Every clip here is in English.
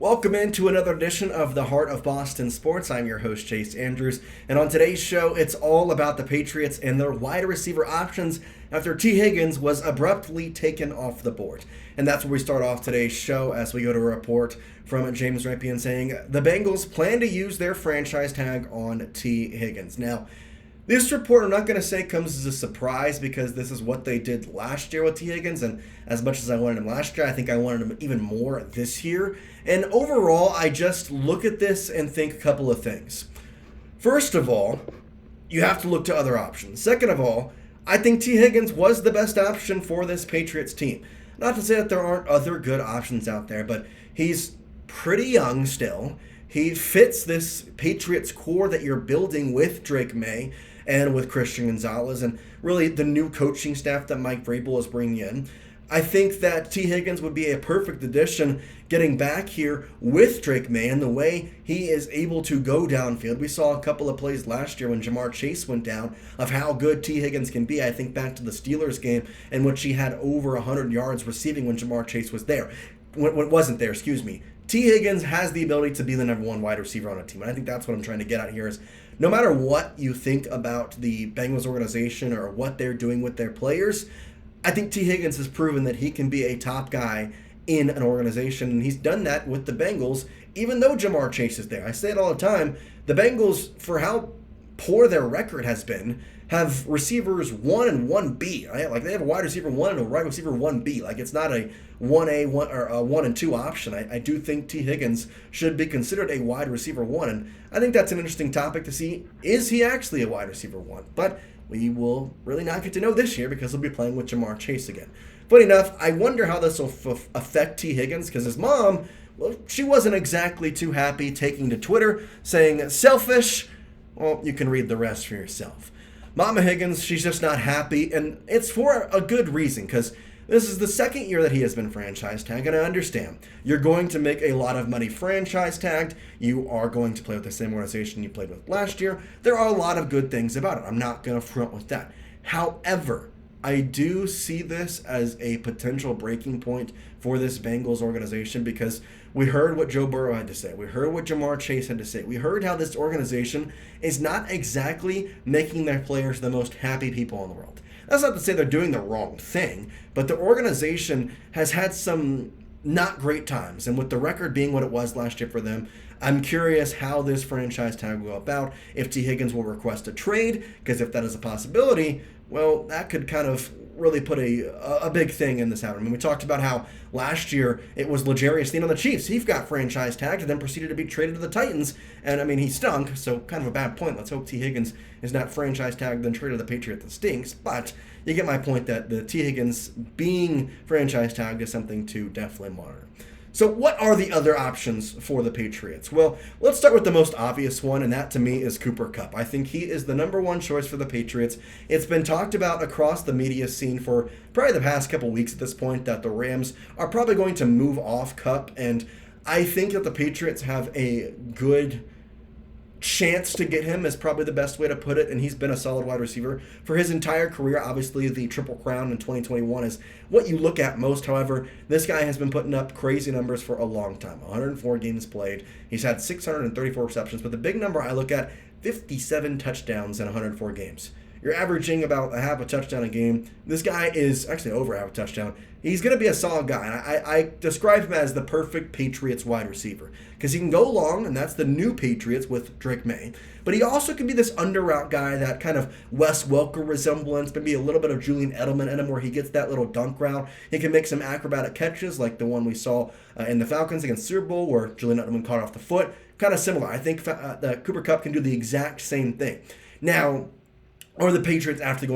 Welcome into another edition of the Heart of Boston Sports. I'm your host, Chase Andrews, and on today's show, it's all about the Patriots and their wide receiver options after Tee Higgins was abruptly taken off the board. And that's where we start off today's show as we go to a report from James Rampion saying the Bengals plan to use their franchise tag on Tee Higgins. Now, this report, I'm not going to say comes as a surprise because this is what they did last year with Tee Higgins, and as much as I wanted him last year, I think I wanted him even more this year. And overall, I just look at this and think a couple of things. First of all, you have to look to other options. Second of all, I think Tee Higgins was the best option for this Patriots team. Not to say that there aren't other good options out there, but he's pretty young still. He fits this Patriots core that you're building with Drake May and with Christian Gonzalez and really the new coaching staff that Mike Vrabel is bringing in. I think that Tee Higgins would be a perfect addition getting back here with Drake May and the way he is able to go downfield. We saw a couple of plays last year when Jamar Chase went down of how good Tee Higgins can be. I think back to the Steelers game in which he had over 100 yards receiving when Jamar Chase was there. When it wasn't there, Tee Higgins has the ability to be the number one wide receiver on a team. And I think that's what I'm trying to get at here is no matter what you think about the Bengals organization or what they're doing with their players, I think Tee Higgins has proven that he can be a top guy in an organization. And he's done that with the Bengals, even though Jamar Chase is there. I say it all the time. The Bengals, for how poor their record has been, have receivers 1 and 1B. Right? Like they have a wide receiver 1 and a wide receiver 1B. Like it's not a 1A one or a 1 and 2 option. I do think Tee Higgins should be considered a wide receiver 1, and I think that's an interesting topic to see. Is he actually a wide receiver 1? But we will really not get to know this year because he'll be playing with Jamar Chase again. Funny enough, I wonder how this will affect Tee Higgins because his mom, well, she wasn't exactly too happy taking to Twitter saying selfish. Well, you can read the rest for yourself. Mama Higgins, she's just not happy, and it's for a good reason, because this is the second year that he has been franchise tagged, and I understand. You're going to make a lot of money franchise tagged. You are going to play with the same organization you played with last year. There are a lot of good things about it. I'm not going to front with that. However, I do see this as a potential breaking point for this Bengals organization because we heard what Joe Burrow had to say. We heard what Jamar Chase had to say. We heard how this organization is not exactly making their players the most happy people in the world. That's not to say they're doing the wrong thing, but the organization has had some not great times. And with the record being what it was last year for them, I'm curious how this franchise tag will go about, if Tee Higgins will request a trade, because if that is a possibility, well, that could kind of really put a big thing in this out. I mean, we talked about how last year it was L'Jarius Sneed on the Chiefs. He got franchise tagged and then proceeded to be traded to the Titans. And, I mean, he stunk, so kind of a bad point. Let's hope Tee Higgins is not franchise tagged then traded to the Patriots that stinks. But you get my point that the Tee Higgins being franchise tagged is something to definitely monitor. So what are the other options for the Patriots? Well, let's start with the most obvious one, and that to me is Cooper Kupp. I think he is the number one choice for the Patriots. It's been talked about across the media scene for probably the past couple weeks at this point that the Rams are probably going to move off Kupp, and I think that the Patriots have a good chance to get him is probably the best way to put it, and he's been a solid wide receiver for his entire career. Obviously, the Triple Crown in 2021 is what you look at most. However, this guy has been putting up crazy numbers for a long time. 104 games played. He's had 634 receptions, but the big number I look at, 57 touchdowns in 104 games. You're averaging about a half a touchdown a game. This guy is actually over half a touchdown. He's going to be a solid guy. And I describe him as the perfect Patriots wide receiver because he can go long, and that's the new Patriots with Drake May. But he also can be this under route guy, that kind of Wes Welker resemblance, maybe a little bit of Julian Edelman in him where he gets that little dunk route. He can make some acrobatic catches like the one we saw in the Falcons against Super Bowl where Julian Edelman caught off the foot. Kind of similar. I think that Cooper Kupp can do the exact same thing. Now, are the Patriots actually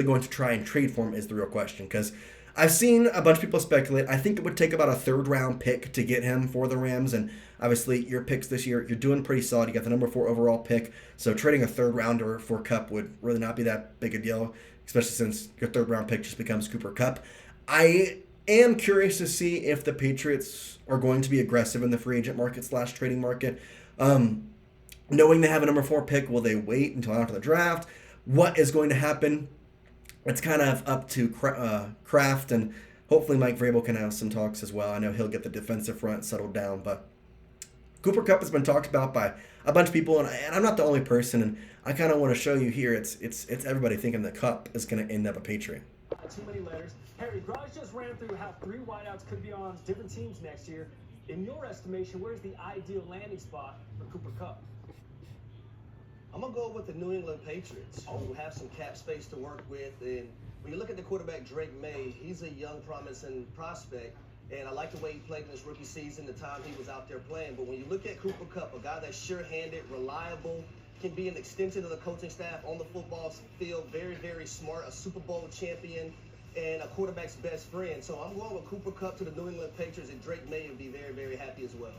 going to try and trade for him is the real question, because I've seen a bunch of people speculate. I think it would take about a third-round pick to get him for the Rams, and obviously your picks this year, you're doing pretty solid. You got the number 4 overall pick, so trading a third-rounder for Kupp would really not be that big a deal, especially since your third-round pick just becomes Cooper Kupp. I am curious to see if the Patriots are going to be aggressive in the free agent market / trading market. Knowing they have a number 4 pick, will they wait until after the draft? What is going to happen? It's kind of up to Kraft, and hopefully Mike Vrabel can have some talks as well. I know he'll get the defensive front settled down, but Cooper Kupp has been talked about by a bunch of people, and I'm not the only person. And I kind of want to show you here. It's everybody thinking that Kupp is going to end up a Patriot. Too many letters. Harry, Grosh just ran through how 3 wideouts could be on different teams next year. In your estimation, where's the ideal landing spot for Cooper Kupp? I'm going to go with the New England Patriots, who have some cap space to work with. And when you look at the quarterback, Drake May, he's a young, promising prospect. And I like the way he played in his rookie season, the time he was out there playing. But when you look at Cooper Kupp, a guy that's sure-handed, reliable, can be an extension of the coaching staff on the football field, very, very smart, a Super Bowl champion, and a quarterback's best friend. So I'm going with Cooper Kupp to the New England Patriots, and Drake May would be very, very happy as well.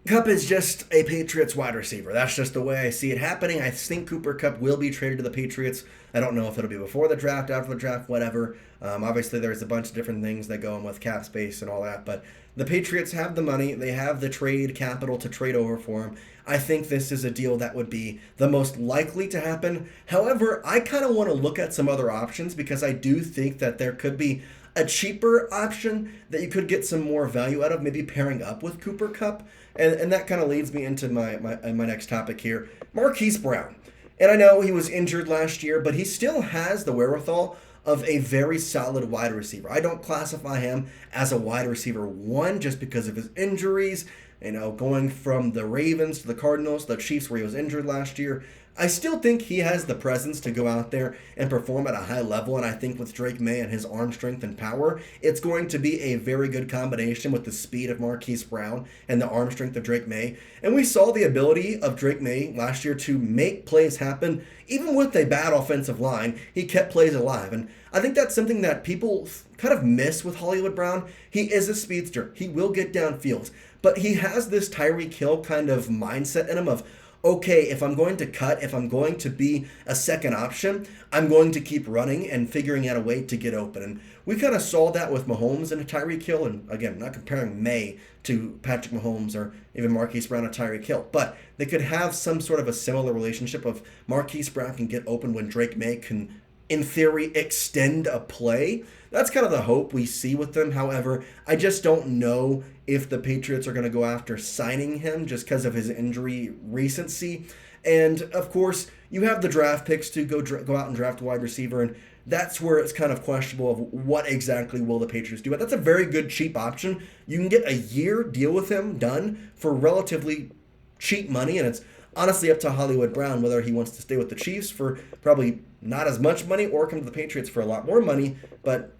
Kupp is just a Patriots wide receiver. That's just the way I see it happening. I think Cooper Kupp will be traded to the Patriots. I don't know if it'll be before the draft, after the draft, whatever. Obviously, there's a bunch of different things that go in with cap space and all that, but the Patriots have the money. They have the trade capital to trade over for him. I think this is a deal that would be the most likely to happen. However, I kind of want to look at some other options because I do think that there could be a cheaper option that you could get some more value out of, maybe pairing up with Cooper Kupp. And that kind of leads me into my next topic here, Marquise Brown. And I know he was injured last year, but he still has the wherewithal of a very solid wide receiver. I don't classify him as a wide receiver 1 just because of his injuries. Going from the Ravens to the Cardinals, the Chiefs where he was injured last year. I still think he has the presence to go out there and perform at a high level, and I think with Drake May and his arm strength and power, it's going to be a very good combination with the speed of Marquise Brown and the arm strength of Drake May. And we saw the ability of Drake May last year to make plays happen. Even with a bad offensive line, he kept plays alive, and I think that's something that people kind of miss with Hollywood Brown. He is a speedster. He will get downfield, but he has this Tyreek Hill kind of mindset in him of, okay, if I'm going to cut, if I'm going to be a second option, I'm going to keep running and figuring out a way to get open. And we kind of saw that with Mahomes and Tyreek Hill. And again, I'm not comparing May to Patrick Mahomes or even Marquise Brown or Tyreek Hill, but they could have some sort of a similar relationship of Marquise Brown can get open when Drake May can, in theory, extend a play. That's kind of the hope we see with them. However, I just don't know if the Patriots are going to go after signing him just because of his injury recency. And, of course, you have the draft picks to go out and draft a wide receiver, and that's where it's kind of questionable of what exactly will the Patriots do. But that's a very good, cheap option. You can get a year deal with him done for relatively cheap money, and it's honestly up to Hollywood Brown whether he wants to stay with the Chiefs for probably not as much money or come to the Patriots for a lot more money, but,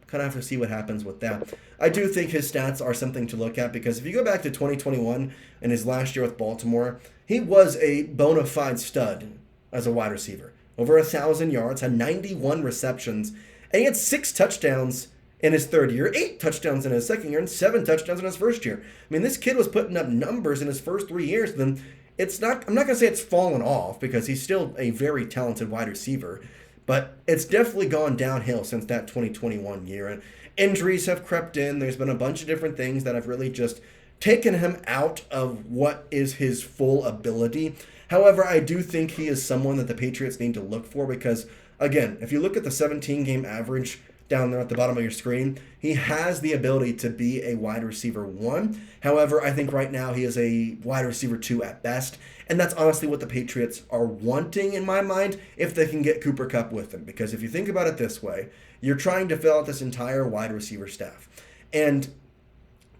kind of have to see what happens with that. I do think his stats are something to look at because if you go back to 2021 and his last year with Baltimore, he was a bona fide stud as a wide receiver. Over 1,000 yards, had 91 receptions, and he had 6 touchdowns in his third year, 8 touchdowns in his second year, and 7 touchdowns in his first year. I mean, this kid was putting up numbers in his first 3 years, then I'm not going to say it's fallen off because he's still a very talented wide receiver, but it's definitely gone downhill since that 2021 year. And injuries have crept in. There's been a bunch of different things that have really just taken him out of what is his full ability. However, I do think he is someone that the Patriots need to look for because, again, if you look at the 17-game average down there at the bottom of your screen, he has the ability to be a wide receiver 1. However, I think right now he is a wide receiver 2 at best, and that's honestly what the Patriots are wanting in my mind if they can get Cooper Kupp with them. Because if you think about it this way, you're trying to fill out this entire wide receiver staff. And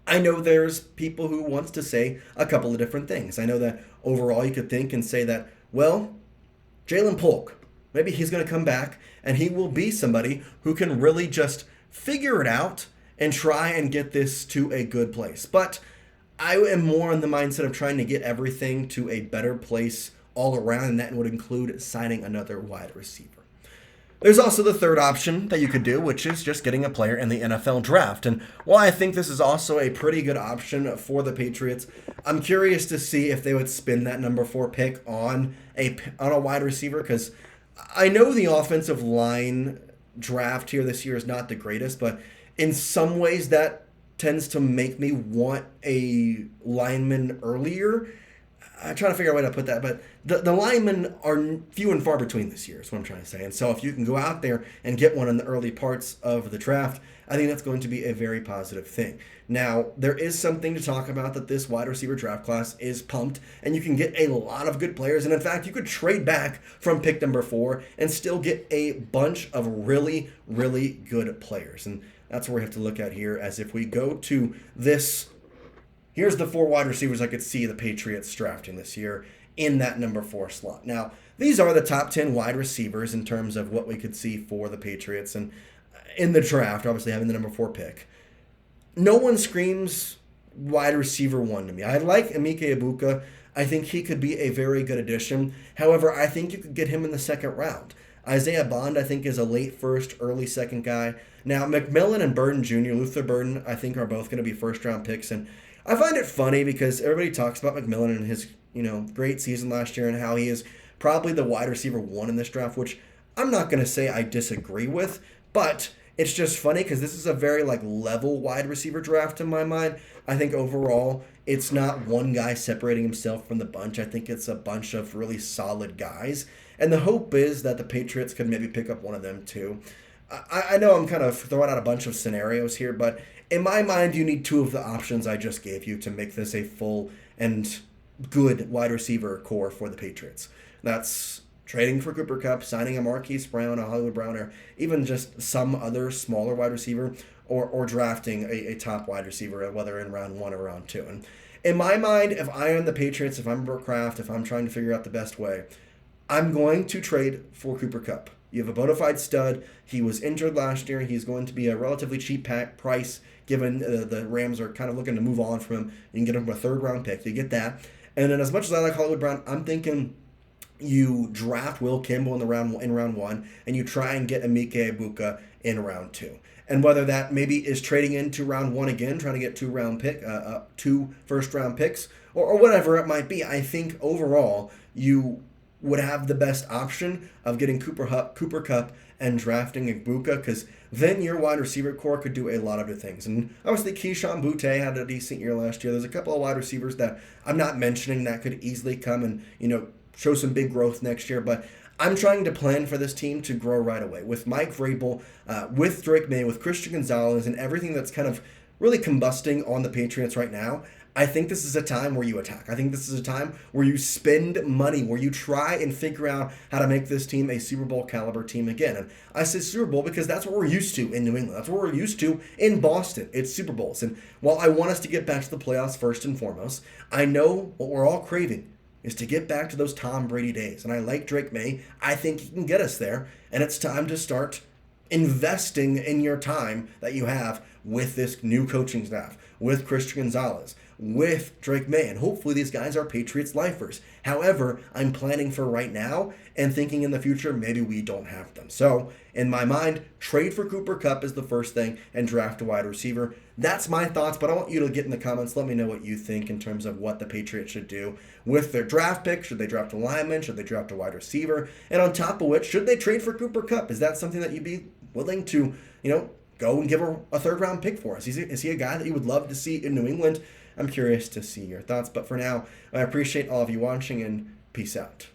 I know there's people who wants to say a couple of different things. I know that overall you could think and say that, well, Jalen Polk, maybe he's going to come back and he will be somebody who can really just figure it out and try and get this to a good place. But I am more in the mindset of trying to get everything to a better place all around, and that would include signing another wide receiver. There's also the third option that you could do, which is just getting a player in the NFL draft. And while I think this is also a pretty good option for the Patriots, I'm curious to see if they would spend that number 4 pick on a wide receiver, because I know the offensive line draft here this year is not the greatest, but in some ways that tends to make me want a lineman earlier. I'm trying to figure out a way to put that, but the linemen are few and far between this year is what I'm trying to say. And so if you can go out there and get one in the early parts of the draft, I think that's going to be a very positive thing. Now, there is something to talk about, that this wide receiver draft class is pumped, and you can get a lot of good players. And in fact, you could trade back from pick number 4 and still get a bunch of really, really good players. And that's what we have to look at here, as if we go to this. Here's the 4 wide receivers I could see the Patriots drafting this year in that number 4 slot. Now, these are the top 10 wide receivers in terms of what we could see for the Patriots and in the draft, obviously having the number 4 pick. No one screams wide receiver 1 to me. I like Emeka Egbuka. I think he could be a very good addition. However, I think you could get him in the 2nd round. Isaiah Bond, I think, is a late 1st, early 2nd guy. Now, McMillan and Burden Jr., Luther Burden, I think are both going to be 1st-round picks. And I find it funny because everybody talks about McMillan and his, great season last year and how he is probably the wide receiver 1 in this draft, which I'm not going to say I disagree with, but it's just funny because this is a very level wide receiver draft in my mind. I think overall it's not one guy separating himself from the bunch. I think it's a bunch of really solid guys. And the hope is that the Patriots could maybe pick up one of them too. I know I'm kind of throwing out a bunch of scenarios here, but in my mind you need 2 of the options I just gave you to make this a full and good wide receiver core for the Patriots. That's trading for Cooper Kupp, signing a Marquise Brown, a Hollywood Brown, or even just some other smaller wide receiver, or drafting a top wide receiver, whether in round 1 or round 2. And in my mind, if I am the Patriots, if I'm Brooke Kraft, if I'm trying to figure out the best way, I'm going to trade for Cooper Kupp. You have a bona fide stud. He was injured last year. He's going to be a relatively cheap price, given the Rams are kind of looking to move on from him. You can get him a 3rd-round pick. You get that. And then as much as I like Hollywood Brown, I'm thinking you draft Will Kimball in round 1, and you try and get Emeka Egbuka in round 2. And whether that maybe is trading into round 1 again, trying to get 2 first-round picks, or whatever it might be, I think overall you would have the best option of getting Cooper Kupp and drafting Egbuka, because then your wide receiver core could do a lot of other things. And obviously Keyshawn Butte had a decent year last year. There's a couple of wide receivers that I'm not mentioning that could easily come and show some big growth next year, but I'm trying to plan for this team to grow right away. With Mike Vrabel, with Drake May, with Christian Gonzalez, and everything that's kind of really combusting on the Patriots right now, I think this is a time where you attack. I think this is a time where you spend money, where you try and figure out how to make this team a Super Bowl caliber team again. And I say Super Bowl because that's what we're used to in New England. That's what we're used to in Boston. It's Super Bowls. And while I want us to get back to the playoffs first and foremost, I know what we're all craving is to get back to those Tom Brady days. And I like Drake May. I think he can get us there. And it's time to start investing in your time that you have with this new coaching staff, with Christian Gonzalez, with Drake May. And hopefully these guys are Patriots lifers. However, I'm planning for right now and thinking in the future, maybe we don't have them. So in my mind, trade for Cooper Kupp is the first thing and draft a wide receiver. That's my thoughts, but I want you to get in the comments. Let me know what you think in terms of what the Patriots should do with their draft pick. Should they draft a lineman? Should they draft a wide receiver? And on top of which, should they trade for Cooper Kupp? Is that something that you'd be willing to, go and give a 3rd-round pick for us? Is he a guy that you would love to see in New England? I'm curious to see your thoughts. But for now, I appreciate all of you watching, and peace out.